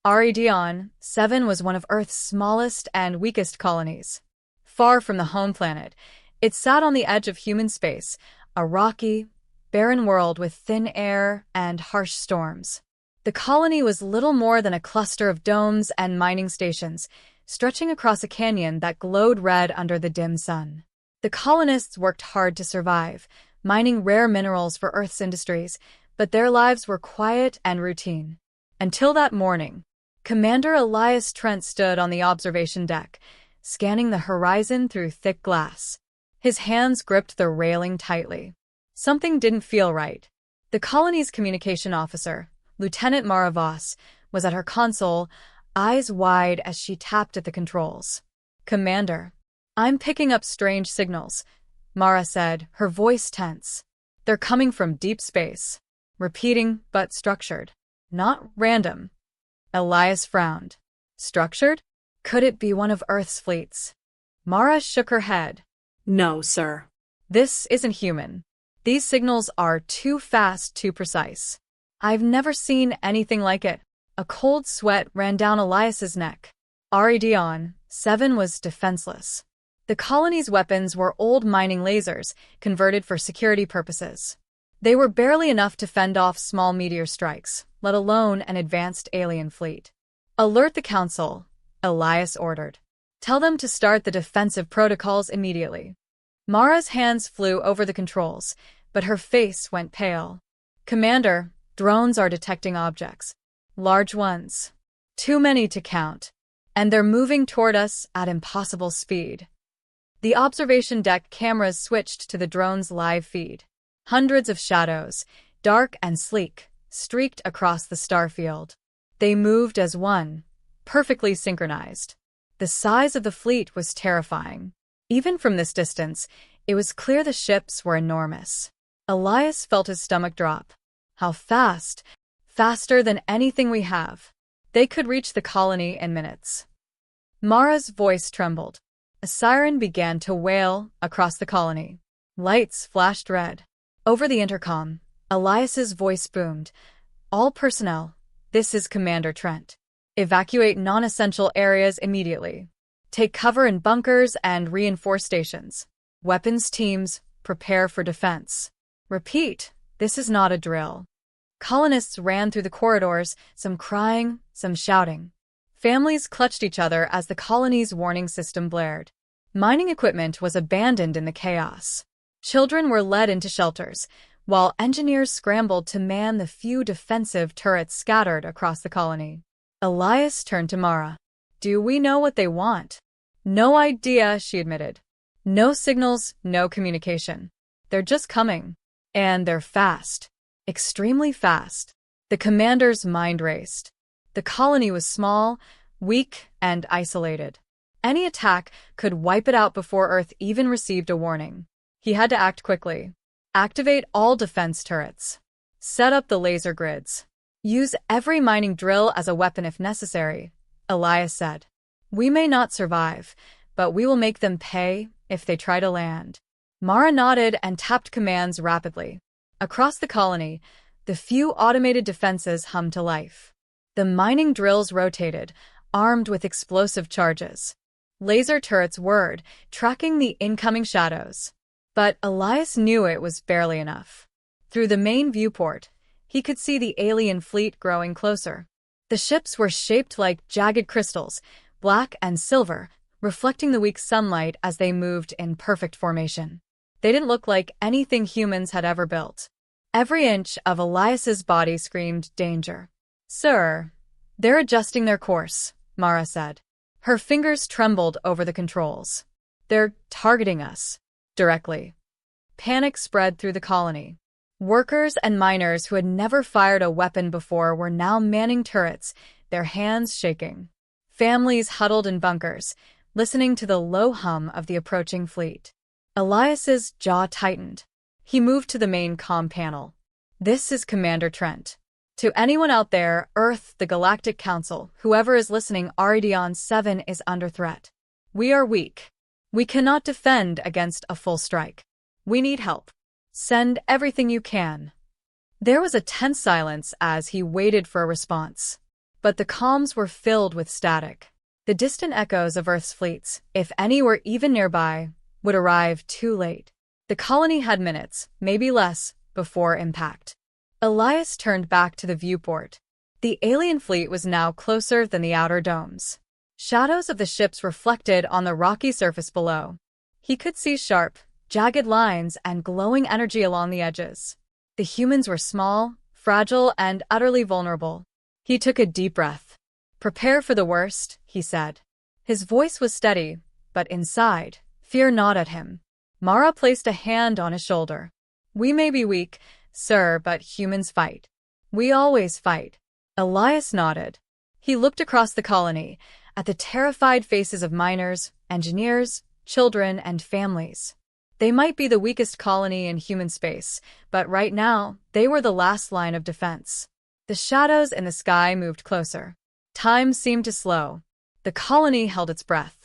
Aridion 7 was one of Earth's smallest and weakest colonies. Far from the home planet, it sat on the edge of human space, a rocky, barren world with thin air and harsh storms. The colony was little more than a cluster of domes and mining stations, stretching across a canyon that glowed red under the dim sun. The colonists worked hard to survive, mining rare minerals for Earth's industries, but their lives were quiet and routine. Until that morning, Commander Elias Trent stood on the observation deck, scanning the horizon through thick glass. His hands gripped the railing tightly. Something didn't feel right. The colony's communication officer, Lieutenant Mara Voss, was at her console, eyes wide as she tapped at the controls. "Commander, I'm picking up strange signals," Mara said, her voice tense. "They're coming from deep space. Repeating, but structured. Not random." Elias frowned. Structured? Could it be one of Earth's fleets? Mara shook her head. "No, sir. This isn't human. These signals are too fast, too precise. I've never seen anything like it." A cold sweat ran down Elias's neck. Aridion 7 was defenseless. The colony's weapons were old mining lasers, converted for security purposes. They were barely enough to fend off small meteor strikes, let alone an advanced alien fleet. "Alert the Council," Elias ordered. "Tell them to start the defensive protocols immediately." Mara's hands flew over the controls, but her face went pale. "Commander, drones are detecting objects. Large ones. Too many to count. And they're moving toward us at impossible speed." The observation deck cameras switched to the drone's live feed. Hundreds of shadows, dark and sleek, streaked across the starfield. They moved as one, perfectly synchronized. The size of the fleet was terrifying. Even from this distance, it was clear the ships were enormous. Elias felt his stomach drop. How fast? Faster than anything we have. They could reach the colony in minutes. Mara's voice trembled. A siren began to wail across the colony. Lights flashed red. Over the intercom, Elias's voice boomed. "All personnel, this is Commander Trent. Evacuate non-essential areas immediately. Take cover in bunkers and reinforce stations. Weapons teams, prepare for defense. Repeat, this is not a drill." Colonists ran through the corridors, some crying, some shouting. Families clutched each other as the colony's warning system blared. Mining equipment was abandoned in the chaos. Children were led into shelters, while engineers scrambled to man the few defensive turrets scattered across the colony. Elias turned to Mara. "Do we know what they want?" "No idea," she admitted. "No signals, no communication. They're just coming. And they're fast. Extremely fast." The commander's mind raced. The colony was small, weak, and isolated. Any attack could wipe it out before Earth even received a warning. He had to act quickly. Activate all defense turrets. Set up the laser grids. Use every mining drill as a weapon if necessary, Elias said. "We may not survive, but we will make them pay if they try to land." Mara nodded and tapped commands rapidly. Across the colony, the few automated defenses hummed to life. The mining drills rotated, armed with explosive charges. Laser turrets whirred, tracking the incoming shadows. But Elias knew it was barely enough. Through the main viewport, he could see the alien fleet growing closer. The ships were shaped like jagged crystals, black and silver, reflecting the weak sunlight as they moved in perfect formation. They didn't look like anything humans had ever built. Every inch of Elias's body screamed danger. "Sir, they're adjusting their course," Mara said. Her fingers trembled over the controls. "They're targeting us. Directly." Panic spread through the colony. Workers and miners who had never fired a weapon before were now manning turrets, their hands shaking. Families huddled in bunkers, listening to the low hum of the approaching fleet. Elias's jaw tightened. He moved to the main comm panel. "This is Commander Trent. To anyone out there, Earth, the Galactic Council, whoever is listening, Aridion 7 is under threat. We are weak. We cannot defend against a full strike. We need help. Send everything you can." There was a tense silence as he waited for a response. but the comms were filled with static. The distant echoes of Earth's fleets, if any were even nearby, would arrive too late. The colony had minutes, maybe less, before impact. Elias turned back to the viewport. The alien fleet was now closer than the outer domes. Shadows of the ships reflected on the rocky surface below. He could see sharp, jagged lines and glowing energy along the edges. The humans were small, fragile, and utterly vulnerable. He took a deep breath. "Prepare for the worst," he said. His voice was steady, but inside, fear gnawed at him. Mara placed a hand on his shoulder. "We may be weak, sir, but humans fight. We always fight." Elias nodded. He looked across the colony, at the terrified faces of miners, engineers, children, and families. They might be the weakest colony in human space, but right now, they were the last line of defense. The shadows in the sky moved closer. Time seemed to slow. The colony held its breath.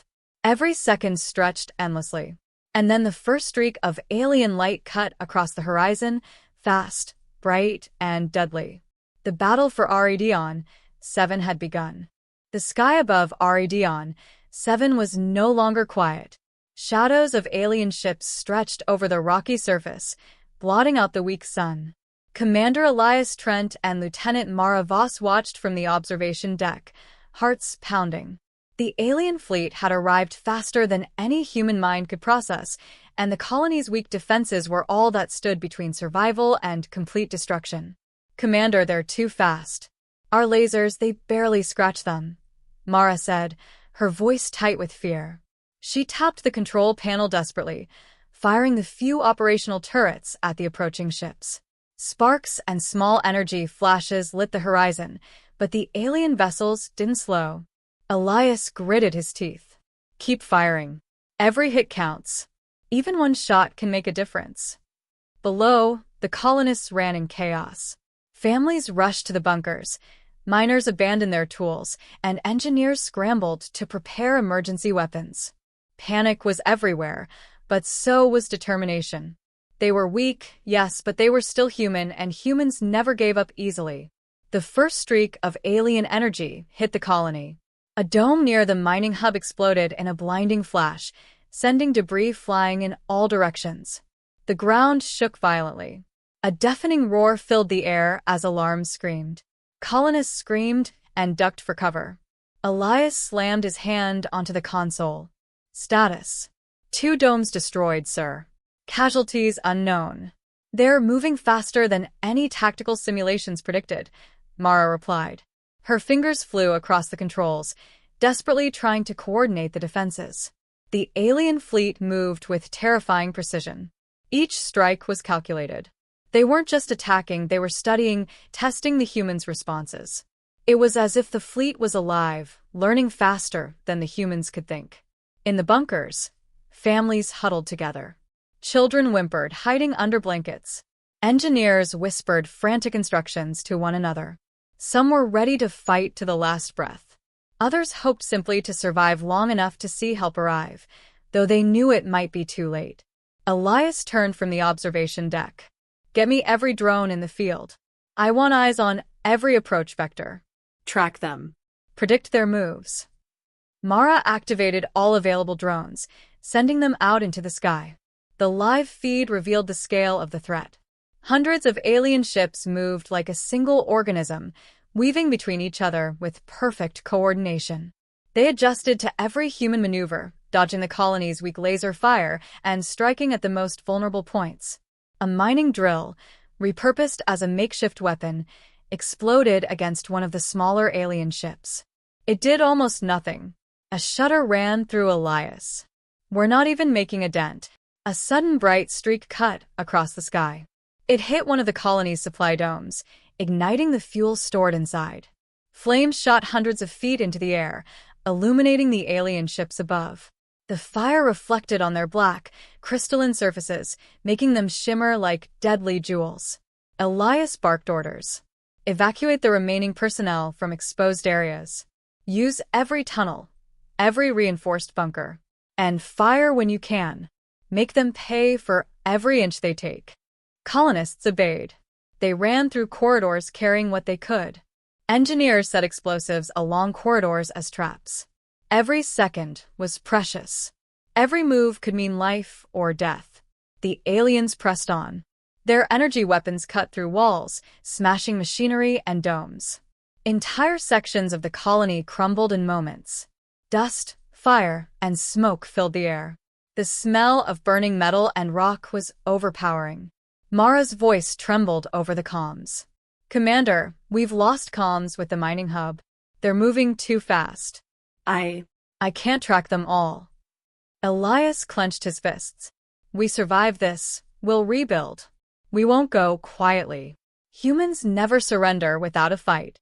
Every second stretched endlessly. And then the first streak of alien light cut across the horizon, fast, bright, and deadly. The battle for Aridion 7 had begun. The sky above Aridion 7 was no longer quiet. Shadows of alien ships stretched over the rocky surface, blotting out the weak sun. Commander Elias Trent and Lieutenant Mara Voss watched from the observation deck, hearts pounding. The alien fleet had arrived faster than any human mind could process, and the colony's weak defenses were all that stood between survival and complete destruction. "Commander, they're too fast. Our lasers, they barely scratch them," Mara said, her voice tight with fear. She tapped the control panel desperately, firing the few operational turrets at the approaching ships. Sparks and small energy flashes lit the horizon, but the alien vessels didn't slow. Elias gritted his teeth. "Keep firing. Every hit counts. Even one shot can make a difference." Below, the colonists ran in chaos. Families rushed to the bunkers, miners abandoned their tools, and engineers scrambled to prepare emergency weapons. Panic was everywhere, but so was determination. They were weak, yes, but they were still human, and humans never gave up easily. The first streak of alien energy hit the colony. A dome near the mining hub exploded in a blinding flash, sending debris flying in all directions. The ground shook violently. A deafening roar filled the air as alarms screamed. Colonists screamed and ducked for cover. Elias slammed his hand onto the console. "Status: 2 domes destroyed, sir. Casualties unknown." "They're moving faster than any tactical simulations predicted," Mara replied. Her fingers flew across the controls, desperately trying to coordinate the defenses. The alien fleet moved with terrifying precision. Each strike was calculated. They weren't just attacking, they were studying, testing the humans' responses. It was as if the fleet was alive, learning faster than the humans could think. In the bunkers, families huddled together. Children whimpered, hiding under blankets. Engineers whispered frantic instructions to one another. Some were ready to fight to the last breath. Others hoped simply to survive long enough to see help arrive, though they knew it might be too late. Elias turned from the observation deck. "Get me every drone in the field. I want eyes on every approach vector. Track them. Predict their moves." Mara activated all available drones, sending them out into the sky. The live feed revealed the scale of the threat. Hundreds of alien ships moved like a single organism, weaving between each other with perfect coordination. They adjusted to every human maneuver, dodging the colony's weak laser fire and striking at the most vulnerable points. A mining drill, repurposed as a makeshift weapon, exploded against one of the smaller alien ships. It did almost nothing. A shudder ran through Elias. "We're not even making a dent." A sudden bright streak cut across the sky. It hit one of the colony's supply domes, igniting the fuel stored inside. Flames shot hundreds of feet into the air, illuminating the alien ships above. The fire reflected on their black, crystalline surfaces, making them shimmer like deadly jewels. Elias barked orders. "Evacuate the remaining personnel from exposed areas. Use every tunnel, every reinforced bunker. And fire when you can. Make them pay for every inch they take." Colonists obeyed. They ran through corridors carrying what they could. Engineers set explosives along corridors as traps. Every second was precious. Every move could mean life or death. The aliens pressed on. Their energy weapons cut through walls, smashing machinery and domes. Entire sections of the colony crumbled in moments. Dust, fire, and smoke filled the air. The smell of burning metal and rock was overpowering. Mara's voice trembled over the comms. "Commander, we've lost comms with the mining hub. They're moving too fast. I can't track them all." Elias clenched his fists. "We survive this. We'll rebuild. We won't go quietly. Humans never surrender without a fight."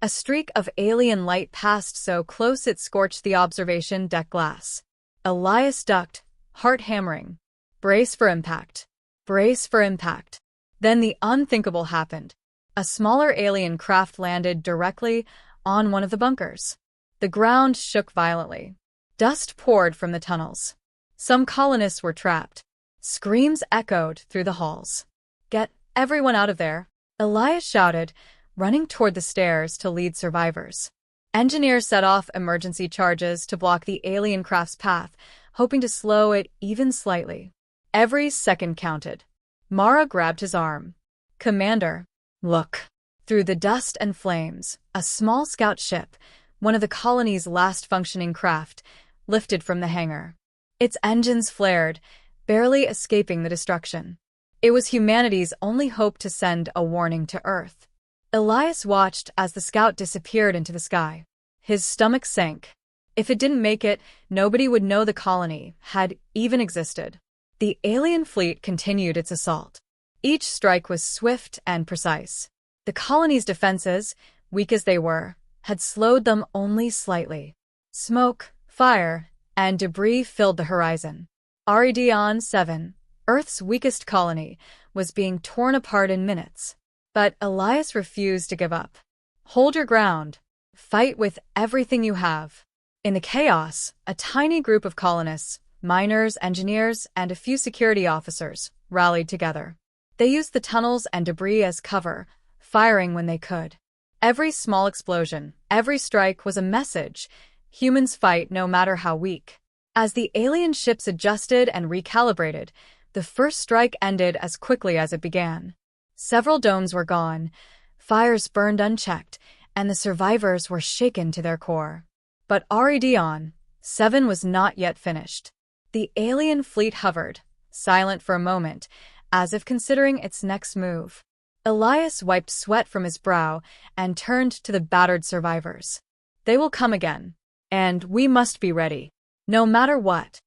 A streak of alien light passed so close it scorched the observation deck glass. Elias ducked, heart hammering. Brace for impact. Brace for impact. Then the unthinkable happened. A smaller alien craft landed directly on one of the bunkers. The ground shook violently. Dust poured from the tunnels. Some colonists were trapped. Screams echoed through the halls. "Get everyone out of there," Elias shouted, running toward the stairs to lead survivors. Engineers set off emergency charges to block the alien craft's path, hoping to slow it even slightly. Every second counted. Mara grabbed his arm. "Commander, look." Through the dust and flames, a small scout ship, one of the colony's last functioning craft, lifted from the hangar. Its engines flared, barely escaping the destruction. It was humanity's only hope to send a warning to Earth. Elias watched as the scout disappeared into the sky. His stomach sank. If it didn't make it, nobody would know the colony had even existed. The alien fleet continued its assault. Each strike was swift and precise. The colony's defenses, weak as they were, had slowed them only slightly. Smoke, fire, and debris filled the horizon. Aridion 7, Earth's weakest colony, was being torn apart in minutes. But Elias refused to give up. "Hold your ground. Fight with everything you have." In the chaos, a tiny group of colonists, miners, engineers, and a few security officers, rallied together. They used the tunnels and debris as cover, firing when they could. Every small explosion, every strike was a message. Humans fight no matter how weak. As the alien ships adjusted and recalibrated, the first strike ended as quickly as it began. Several domes were gone, fires burned unchecked, and the survivors were shaken to their core. But Aridion 7 was not yet finished. The alien fleet hovered, silent for a moment, as if considering its next move. Elias wiped sweat from his brow and turned to the battered survivors. "They will come again, and we must be ready, no matter what."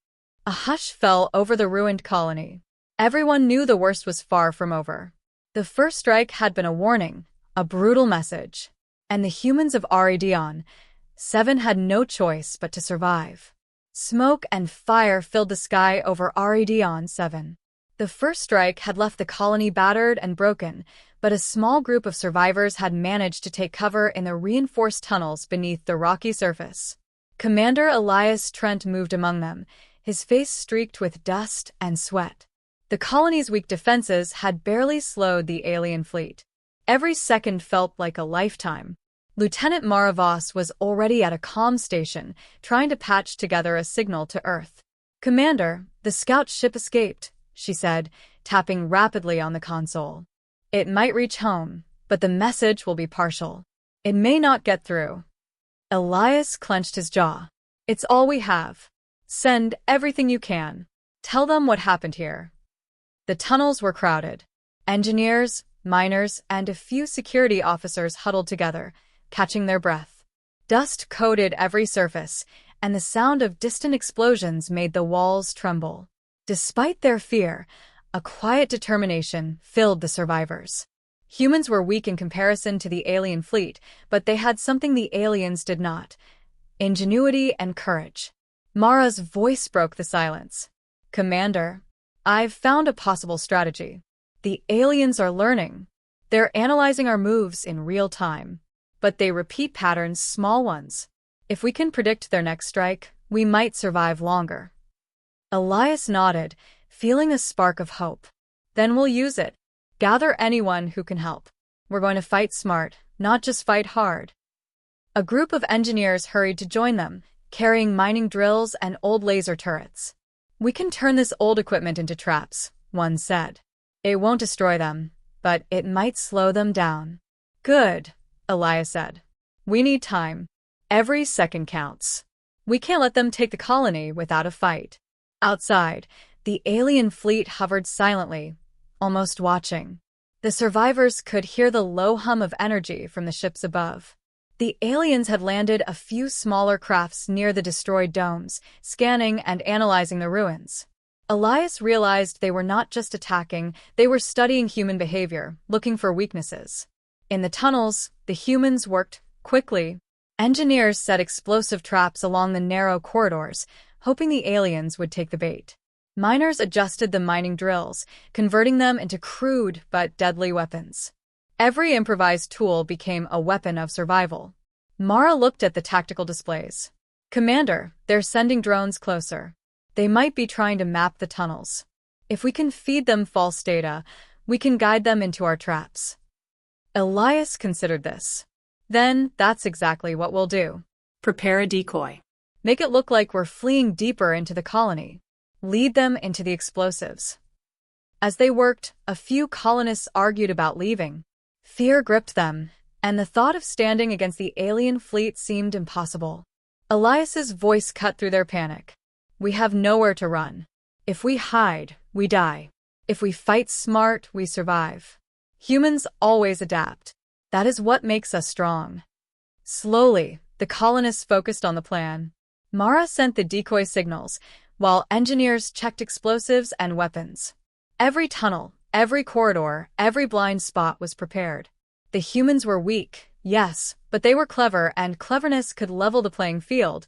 A hush fell over the ruined colony. Everyone knew the worst was far from over. The first strike had been a warning, a brutal message, and the humans of Aridion 7 had no choice but to survive. Smoke and fire filled the sky over Aridion 7. The first strike had left the colony battered and broken, but a small group of survivors had managed to take cover in the reinforced tunnels beneath the rocky surface. Commander Elias Trent moved among them, his face streaked with dust and sweat. The colony's weak defenses had barely slowed the alien fleet. Every second felt like a lifetime. Lieutenant Mara Voss was already at a comm station, trying to patch together a signal to Earth. "Commander, the scout ship escaped," she said, tapping rapidly on the console. "It might reach home, but the message will be partial. It may not get through." Elias clenched his jaw. "It's all we have. Send everything you can. Tell them what happened here." The tunnels were crowded. Engineers, miners, and a few security officers huddled together, catching their breath. Dust coated every surface, and the sound of distant explosions made the walls tremble. Despite their fear, a quiet determination filled the survivors. Humans were weak in comparison to the alien fleet, but they had something the aliens did not: ingenuity and courage. Mara's voice broke the silence. "Commander, I've found a possible strategy. The aliens are learning. They're analyzing our moves in real time, but they repeat patterns, small ones. If we can predict their next strike, we might survive longer." Elias nodded, feeling a spark of hope. "Then we'll use it. Gather anyone who can help. We're going to fight smart, not just fight hard. A group of engineers hurried to join them, carrying mining drills and old laser turrets. "We can turn this old equipment into traps," one said. "It won't destroy them, but it might slow them down." "Good," Elias said. "We need time. Every second counts. We can't let them take the colony without a fight." Outside, the alien fleet hovered silently, almost watching. The survivors could hear the low hum of energy from the ships above. The aliens had landed a few smaller crafts near the destroyed domes, scanning and analyzing the ruins. Elias realized they were not just attacking, they were studying human behavior, looking for weaknesses. In the tunnels, the humans worked quickly. Engineers set explosive traps along the narrow corridors, hoping the aliens would take the bait. Miners adjusted the mining drills, converting them into crude but deadly weapons. Every improvised tool became a weapon of survival. Mara looked at the tactical displays. "Commander, they're sending drones closer. They might be trying to map the tunnels. If we can feed them false data, we can guide them into our traps." Elias considered this. "Then that's exactly what we'll do. Prepare a decoy. Make it look like we're fleeing deeper into the colony. Lead them into the explosives." As they worked, a few colonists argued about leaving. Fear gripped them, and the thought of standing against the alien fleet seemed impossible. Elias's voice cut through their panic. "We have nowhere to run. If we hide, we die. If we fight smart, we survive. Humans always adapt. That is what makes us strong." Slowly, the colonists focused on the plan. Mara sent the decoy signals, while engineers checked explosives and weapons. Every tunnel, every corridor, every blind spot was prepared. The humans were weak, yes, but they were clever, and cleverness could level the playing field,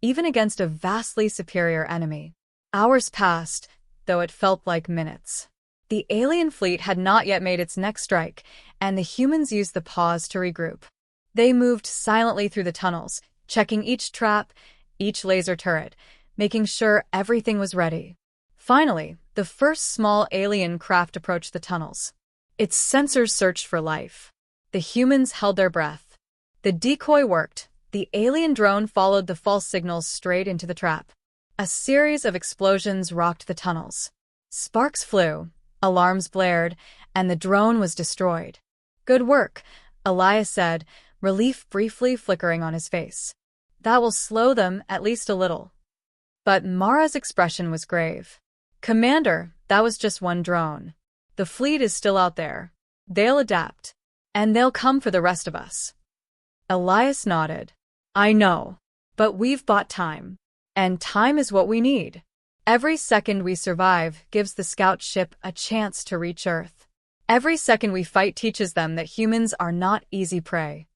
even against a vastly superior enemy. Hours passed, though it felt like minutes. The alien fleet had not yet made its next strike, and the humans used the pause to regroup. They moved silently through the tunnels, checking each trap, each laser turret, making sure everything was ready. Finally, the first small alien craft approached the tunnels. Its sensors searched for life. The humans held their breath. The decoy worked. The alien drone followed the false signals straight into the trap. A series of explosions rocked the tunnels. Sparks flew, alarms blared, and the drone was destroyed. "Good work," Elias said, relief briefly flickering on his face. "That will slow them at least a little." But Mara's expression was grave. "Commander, that was just one drone. The fleet is still out there. They'll adapt. And they'll come for the rest of us." Elias nodded. "I know. But we've bought time. And time is what we need. Every second we survive gives the scout ship a chance to reach Earth. Every second we fight teaches them that humans are not easy prey."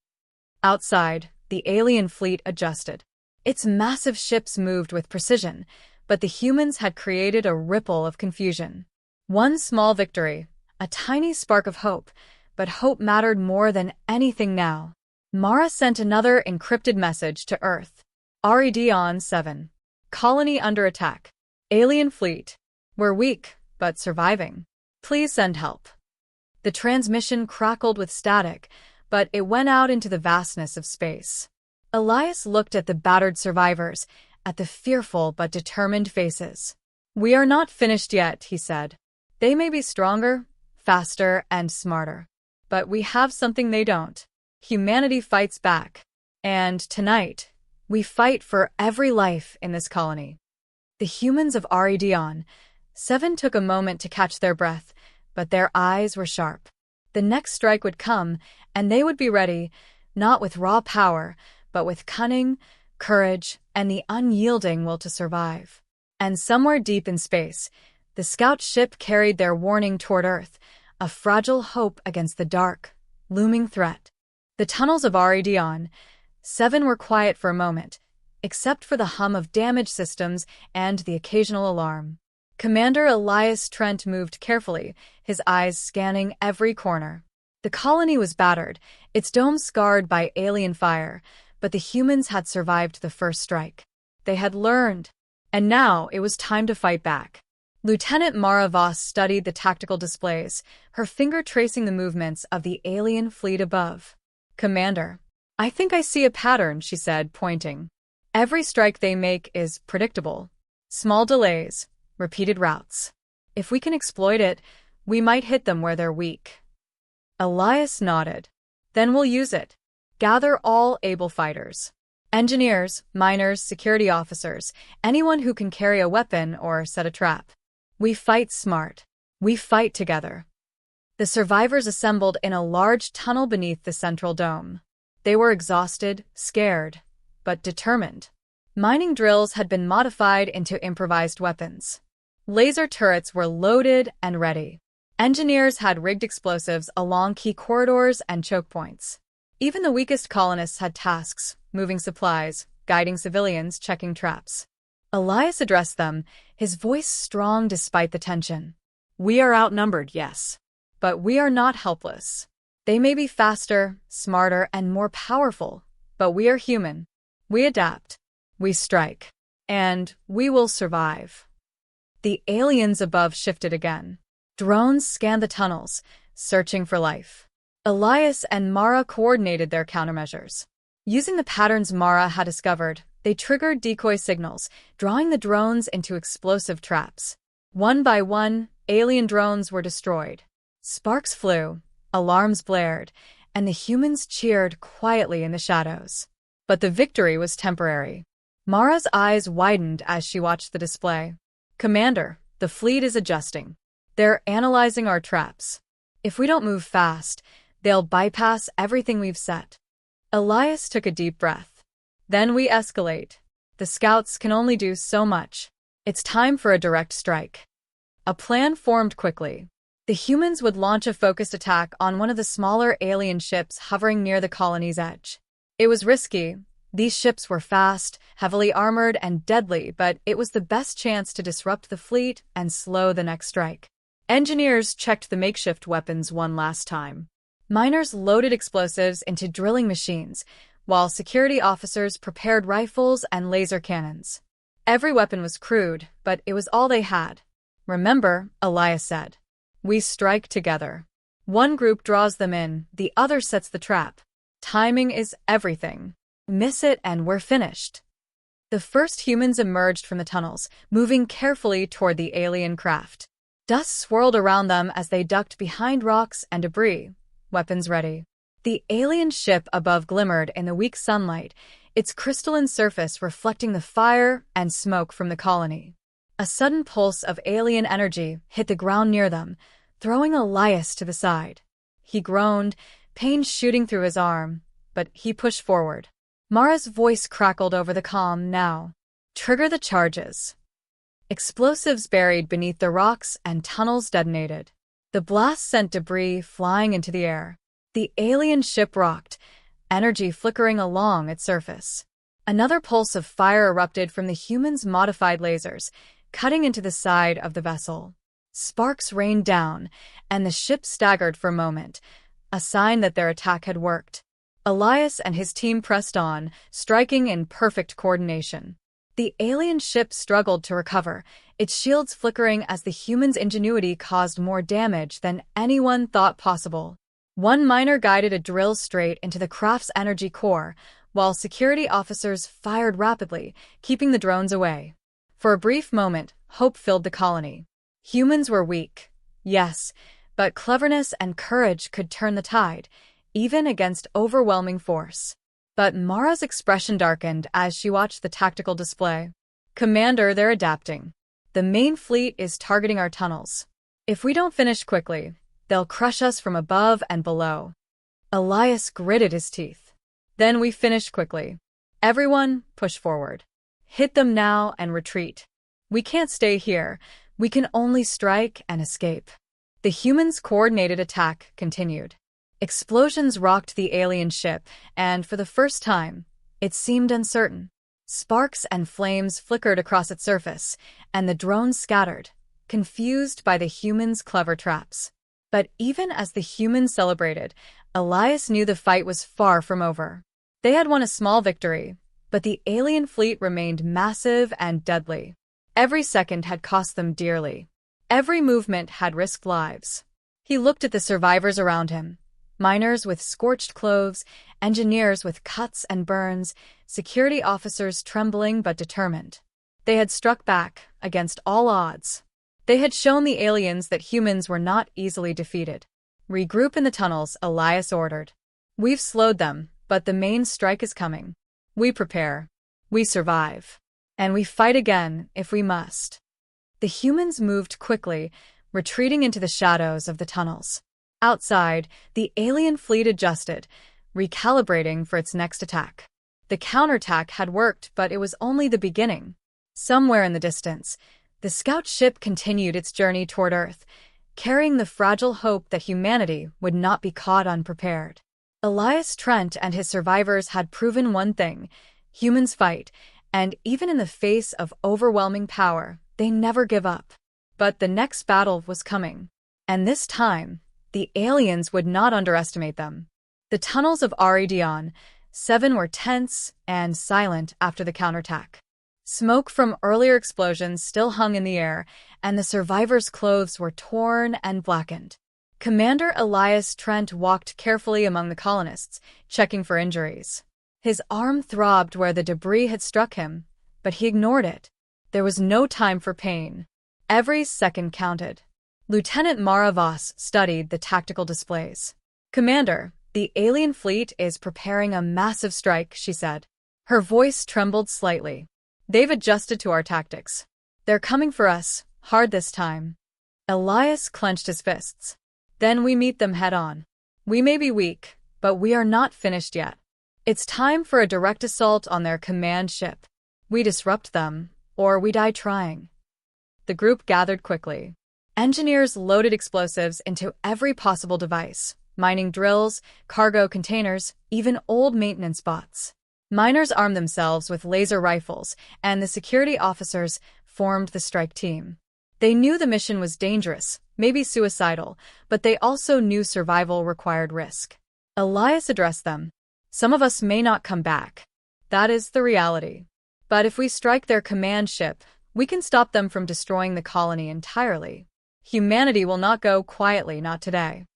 Outside, the alien fleet adjusted. Its massive ships moved with precision, but the humans had created a ripple of confusion. One small victory, a tiny spark of hope, but hope mattered more than anything now. Mara sent another encrypted message to Earth. "RED 7. Colony under attack. Alien fleet. We're weak, but surviving. Please send help." The transmission crackled with static, but it went out into the vastness of space. Elias looked at the battered survivors, at the fearful but determined faces. "We are not finished yet," he said. "They may be stronger, faster, and smarter. But we have something they don't. Humanity fights back. And tonight, we fight for every life in this colony." The humans of RED 7 took a moment to catch their breath, but their eyes were sharp. The next strike would come, and they would be ready, not with raw power, but with cunning, courage, and the unyielding will to survive. And somewhere deep in space, the scout ship carried their warning toward Earth, a fragile hope against the dark, looming threat. The tunnels of RED 7 were quiet for a moment, except for the hum of damaged systems and the occasional alarm. Commander Elias Trent moved carefully, his eyes scanning every corner. The colony was battered, its dome scarred by alien fire, but the humans had survived the first strike. They had learned, and now it was time to fight back. Lieutenant Mara Voss studied the tactical displays, her finger tracing the movements of the alien fleet above. Commander, I think I see a pattern, she said, pointing. Every strike they make is predictable. Small delays, repeated routes. If we can exploit it, we might hit them where they're weak. Elias nodded. Then we'll use it. Gather all able fighters. Engineers, miners, security officers, anyone who can carry a weapon or set a trap. We fight smart. We fight together. The survivors assembled in a large tunnel beneath the central dome. They were exhausted, scared, but determined. Mining drills had been modified into improvised weapons. Laser turrets were loaded and ready. Engineers had rigged explosives along key corridors and choke points. Even the weakest colonists had tasks, moving supplies, guiding civilians, checking traps. Elias addressed them, his voice strong despite the tension. We are outnumbered, yes. But we are not helpless. They may be faster, smarter, and more powerful, but we are human. We adapt. We strike. And we will survive. The aliens above shifted again. Drones scanned the tunnels, searching for life. Elias and Mara coordinated their countermeasures. Using the patterns Mara had discovered, they triggered decoy signals, drawing the drones into explosive traps. One by one, alien drones were destroyed. Sparks flew, alarms blared, and the humans cheered quietly in the shadows. But the victory was temporary. Mara's eyes widened as she watched the display. Commander, the fleet is adjusting. They're analyzing our traps. If we don't move fast, they'll bypass everything we've set. Elias took a deep breath. Then we escalate. The scouts can only do so much. It's time for a direct strike. A plan formed quickly. The humans would launch a focused attack on one of the smaller alien ships hovering near the colony's edge. It was risky. These ships were fast, heavily armored, and deadly, but it was the best chance to disrupt the fleet and slow the next strike. Engineers checked the makeshift weapons one last time. Miners loaded explosives into drilling machines, while security officers prepared rifles and laser cannons. Every weapon was crude, but it was all they had. Remember, Elias said. We strike together. One group draws them in, the other sets the trap. Timing is everything. Miss it and we're finished. The first humans emerged from the tunnels, moving carefully toward the alien craft. Dust swirled around them as they ducked behind rocks and debris, weapons ready. The alien ship above glimmered in the weak sunlight, its crystalline surface reflecting the fire and smoke from the colony. A sudden pulse of alien energy hit the ground near them, throwing Elias to the side. He groaned, pain shooting through his arm, but he pushed forward. Mara's voice crackled over the comm now. Trigger the charges. Explosives buried beneath the rocks and tunnels detonated. The blast sent debris flying into the air. The alien ship rocked, energy flickering along its surface. Another pulse of fire erupted from the humans' modified lasers, cutting into the side of the vessel. Sparks rained down, and the ship staggered for a moment, a sign that their attack had worked. Elias and his team pressed on, striking in perfect coordination. The alien ship struggled to recover, its shields flickering as the humans' ingenuity caused more damage than anyone thought possible. One miner guided a drill straight into the craft's energy core, while security officers fired rapidly, keeping the drones away. For a brief moment, hope filled the colony. Humans were weak, yes, but cleverness and courage could turn the tide, even against overwhelming force. But Mara's expression darkened as she watched the tactical display. Commander, they're adapting. The main fleet is targeting our tunnels. If we don't finish quickly, they'll crush us from above and below. Elias gritted his teeth. Then we finish quickly. Everyone, push forward. Hit them now and retreat. We can't stay here. We can only strike and escape. The humans' coordinated attack continued. Explosions rocked the alien ship, and for the first time, it seemed uncertain. Sparks and flames flickered across its surface, and the drones scattered, confused by the humans' clever traps. But even as the humans celebrated, Elias knew the fight was far from over. They had won a small victory, but the alien fleet remained massive and deadly. Every second had cost them dearly. Every movement had risked lives. He looked at the survivors around him. Miners with scorched clothes, engineers with cuts and burns, security officers trembling but determined. They had struck back, against all odds. They had shown the aliens that humans were not easily defeated. "Regroup in the tunnels," Elias ordered. "We've slowed them, but the main strike is coming. We prepare. We survive. And we fight again, if we must." The humans moved quickly, retreating into the shadows of the tunnels. Outside, the alien fleet adjusted, recalibrating for its next attack. The counterattack had worked, but it was only the beginning. Somewhere in the distance, the scout ship continued its journey toward Earth, carrying the fragile hope that humanity would not be caught unprepared. Elias Trent and his survivors had proven one thing: humans fight, and even in the face of overwhelming power, they never give up. But the next battle was coming. And this time, the aliens would not underestimate them. The tunnels of Aridion 7 were tense and silent after the counterattack. Smoke from earlier explosions still hung in the air, and the survivors' clothes were torn and blackened. Commander Elias Trent walked carefully among the colonists, checking for injuries. His arm throbbed where the debris had struck him, but he ignored it. There was no time for pain. Every second counted. Lieutenant Mara Voss studied the tactical displays. "Commander, the alien fleet is preparing a massive strike," she said. Her voice trembled slightly. "They've adjusted to our tactics. They're coming for us, hard this time." Elias clenched his fists. "Then we meet them head-on. We may be weak, but we are not finished yet. It's time for a direct assault on their command ship. We disrupt them, or we die trying." The group gathered quickly. Engineers loaded explosives into every possible device: mining drills, cargo containers, even old maintenance bots. Miners armed themselves with laser rifles, and the security officers formed the strike team. They knew the mission was dangerous, maybe suicidal, but they also knew survival required risk. Elias addressed them. "Some of us may not come back. That is the reality. But if we strike their command ship, we can stop them from destroying the colony entirely. Humanity will not go quietly, not today."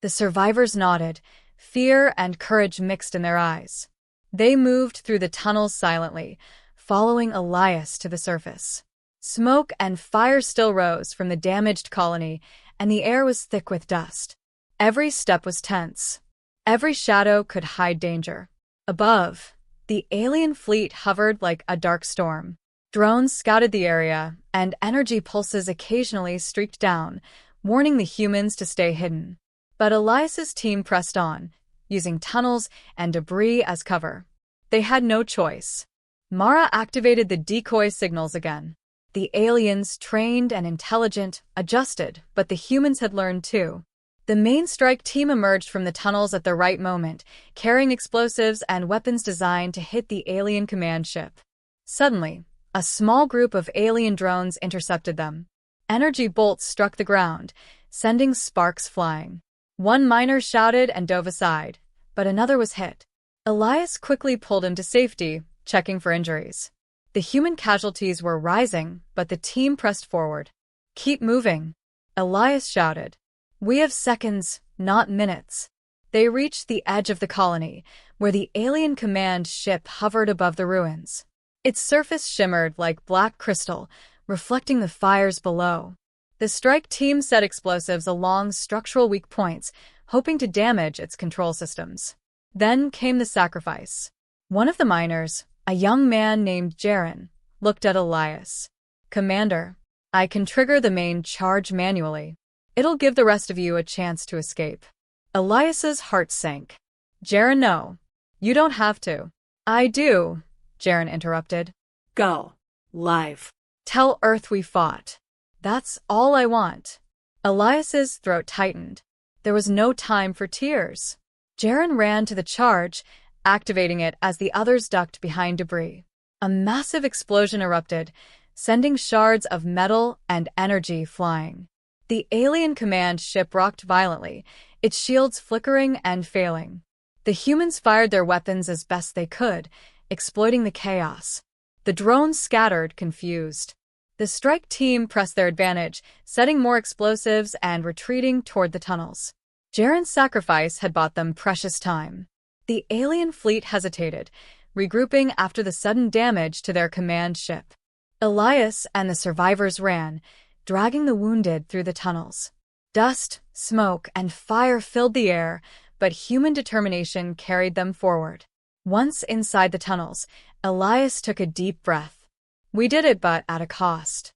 The survivors nodded, fear and courage mixed in their eyes. They moved through the tunnels silently, following Elias to the surface. Smoke and fire still rose from the damaged colony, and the air was thick with dust. Every step was tense. Every shadow could hide danger. Above, the alien fleet hovered like a dark storm. Drones scouted the area, and energy pulses occasionally streaked down, warning the humans to stay hidden. But Elias's team pressed on, using tunnels and debris as cover. They had no choice. Mara activated the decoy signals again. The aliens, trained and intelligent, adjusted, but the humans had learned too. The main strike team emerged from the tunnels at the right moment, carrying explosives and weapons designed to hit the alien command ship. Suddenly, a small group of alien drones intercepted them. Energy bolts struck the ground, sending sparks flying. One miner shouted and dove aside, but another was hit. Elias quickly pulled him to safety, checking for injuries. The human casualties were rising, but the team pressed forward. "Keep moving," Elias shouted. "We have seconds, not minutes." They reached the edge of the colony, where the alien command ship hovered above the ruins. Its surface shimmered like black crystal, reflecting the fires below. The strike team set explosives along structural weak points, hoping to damage its control systems. Then came the sacrifice. One of the miners, a young man named Jaren, looked at Elias. "Commander, I can trigger the main charge manually. It'll give the rest of you a chance to escape." Elias's heart sank. "Jaren, no. You don't have to." "I do," Jaren interrupted. "Go. Live. "Tell Earth we fought. That's all I want." Elias's throat tightened. There was no time for tears. Jaren ran to the charge, activating it as the others ducked behind debris. A massive explosion erupted, sending shards of metal and energy flying. The alien command ship rocked violently, its shields flickering and failing. The humans fired their weapons as best they could, exploiting the chaos. The drones scattered, confused. The strike team pressed their advantage, setting more explosives and retreating toward the tunnels. Jaren's sacrifice had bought them precious time. The alien fleet hesitated, regrouping after the sudden damage to their command ship. Elias and the survivors ran, dragging the wounded through the tunnels. Dust, smoke, and fire filled the air, but human determination carried them forward. Once inside the tunnels, Elias took a deep breath. We did it, but at a cost.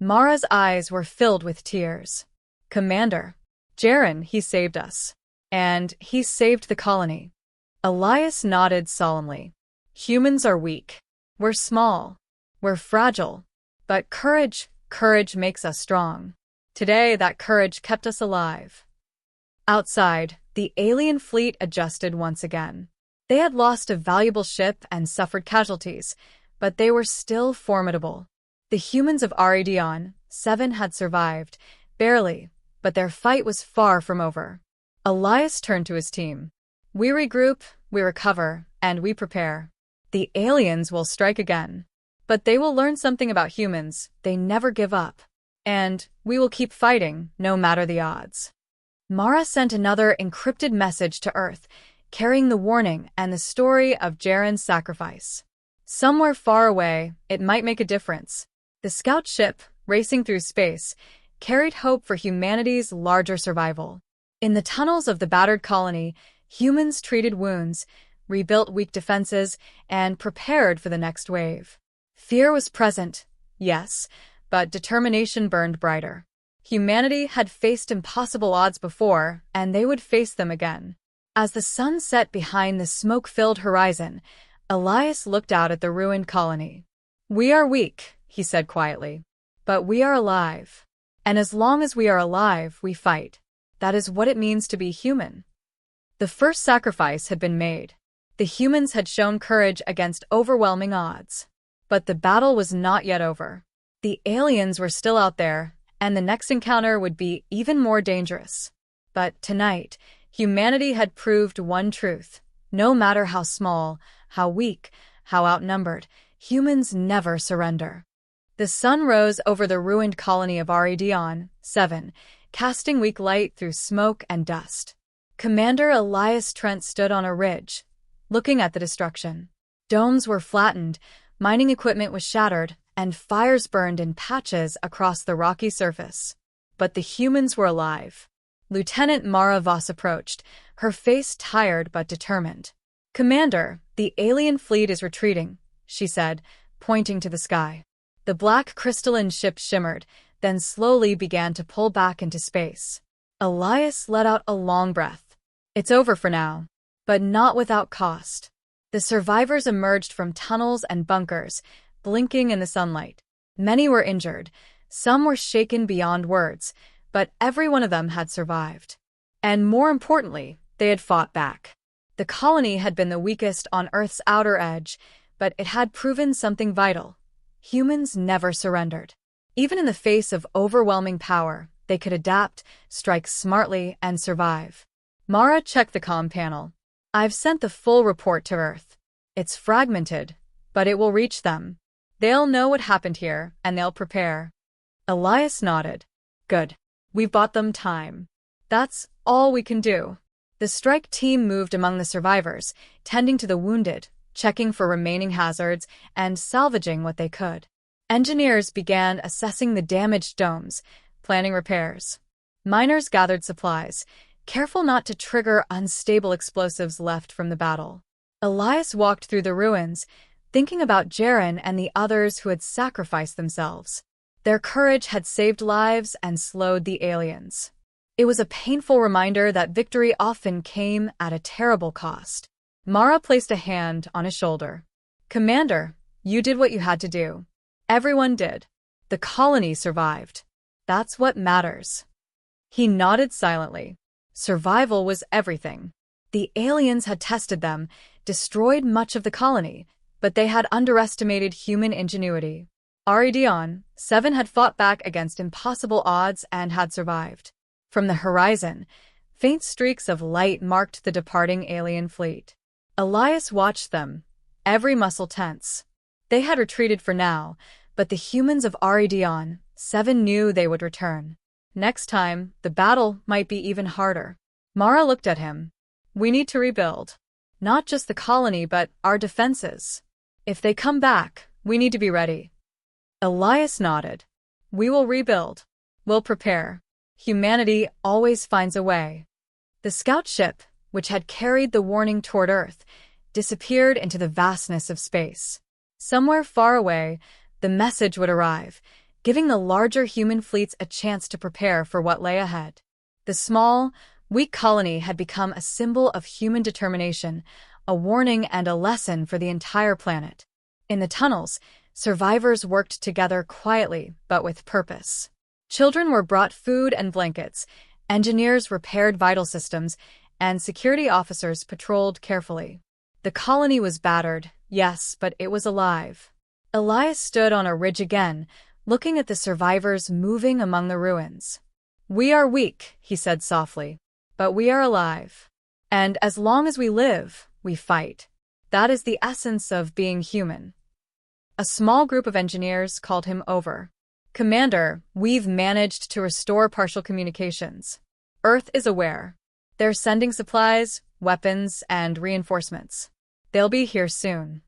Mara's eyes were filled with tears. Commander, Jaren, he saved us. And he saved the colony. Elias nodded solemnly. Humans are weak. We're small. We're fragile. But courage makes us strong. Today, that courage kept us alive. Outside, the alien fleet adjusted once again. They had lost a valuable ship and suffered casualties, but they were still formidable. The humans of Aridion 7 had survived, barely, but their fight was far from over. Elias turned to his team. We regroup, we recover, and we prepare. The aliens will strike again. But they will learn something about humans. They never give up. And we will keep fighting, no matter the odds. Mara sent another encrypted message to Earth, carrying the warning and the story of Jaren's sacrifice. Somewhere far away, it might make a difference. The scout ship, racing through space, carried hope for humanity's larger survival. In the tunnels of the battered colony, humans treated wounds, rebuilt weak defenses, and prepared for the next wave. Fear was present, yes, but determination burned brighter. Humanity had faced impossible odds before, and they would face them again. As the sun set behind the smoke-filled horizon, Elias looked out at the ruined colony. We are weak, he said quietly, but we are alive. And as long as we are alive, we fight. That is what it means to be human. The first sacrifice had been made. The humans had shown courage against overwhelming odds. But the battle was not yet over. The aliens were still out there, and the next encounter would be even more dangerous. But tonight, humanity had proved one truth. No matter how small, how weak, how outnumbered, humans never surrender. The sun rose over the ruined colony of Aridion 7, casting weak light through smoke and dust. Commander Elias Trent stood on a ridge, looking at the destruction. Domes were flattened, mining equipment was shattered, and fires burned in patches across the rocky surface. But the humans were alive. Lieutenant Mara Voss approached, her face tired but determined. Commander, the alien fleet is retreating, she said, pointing to the sky. The black crystalline ship shimmered, then slowly began to pull back into space. Elias let out a long breath. It's over for now, but not without cost. The survivors emerged from tunnels and bunkers, blinking in the sunlight. Many were injured, some were shaken beyond words, but every one of them had survived. And more importantly, they had fought back. The colony had been the weakest on Earth's outer edge, but it had proven something vital. Humans never surrendered. Even in the face of overwhelming power, they could adapt, strike smartly, and survive. Mara checked the comm panel. I've sent the full report to Earth. It's fragmented, but it will reach them. They'll know what happened here, and they'll prepare. Elias nodded. Good. We've bought them time. That's all we can do. The strike team moved among the survivors, tending to the wounded, checking for remaining hazards, and salvaging what they could. Engineers began assessing the damaged domes, planning repairs. Miners gathered supplies, careful not to trigger unstable explosives left from the battle. Elias walked through the ruins, thinking about Jaren and the others who had sacrificed themselves. Their courage had saved lives and slowed the aliens. It was a painful reminder that victory often came at a terrible cost. Mara placed a hand on his shoulder. Commander, you did what you had to do. Everyone did. The colony survived. That's what matters. He nodded silently. Survival was everything. The aliens had tested them, destroyed much of the colony, but they had underestimated human ingenuity. Aridion 7 had fought back against impossible odds and had survived. From the horizon, faint streaks of light marked the departing alien fleet. Elias watched them, every muscle tense. They had retreated for now, but the humans of Aridion 7 knew they would return. Next time, the battle might be even harder. Mara looked at him. We need to rebuild. Not just the colony, but our defenses. If they come back, we need to be ready. Elias nodded. We will rebuild. We'll prepare. Humanity always finds a way. The scout ship, which had carried the warning toward Earth, disappeared into the vastness of space. Somewhere far away, the message would arrive, giving the larger human fleets a chance to prepare for what lay ahead. The small, weak colony had become a symbol of human determination, a warning and a lesson for the entire planet. In the tunnels, survivors worked together quietly but with purpose. Children were brought food and blankets, engineers repaired vital systems, and security officers patrolled carefully. The colony was battered, yes, but it was alive. Elias stood on a ridge again, looking at the survivors moving among the ruins. We are weak, he said softly, but we are alive. And as long as we live, we fight. That is the essence of being human. A small group of engineers called him over. Commander, we've managed to restore partial communications. Earth is aware. They're sending supplies, weapons, and reinforcements. They'll be here soon.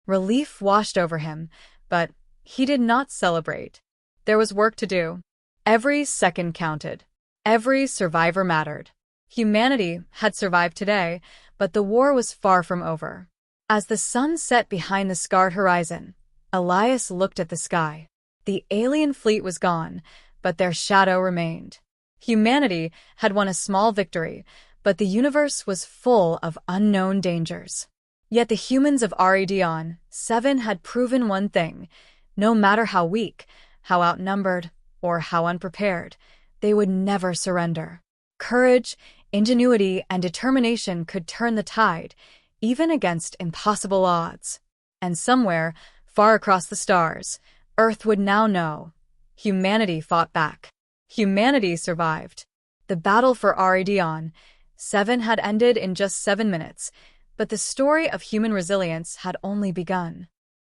Relief washed over him, but he did not celebrate. There was work to do. Every second counted. Every survivor mattered. Humanity had survived today, but the war was far from over. As the sun set behind the scarred horizon, Elias looked at the sky. The alien fleet was gone, but their shadow remained. Humanity had won a small victory, but the universe was full of unknown dangers. Yet the humans of Aridion 7 had proven one thing: no matter how weak, how outnumbered, or how unprepared, they would never surrender. Courage, ingenuity, and determination could turn the tide, even against impossible odds. And somewhere, far across the stars, Earth would now know. Humanity fought back. Humanity survived. The battle for Aridion 7 had ended in just 7 minutes, but the story of human resilience had only begun.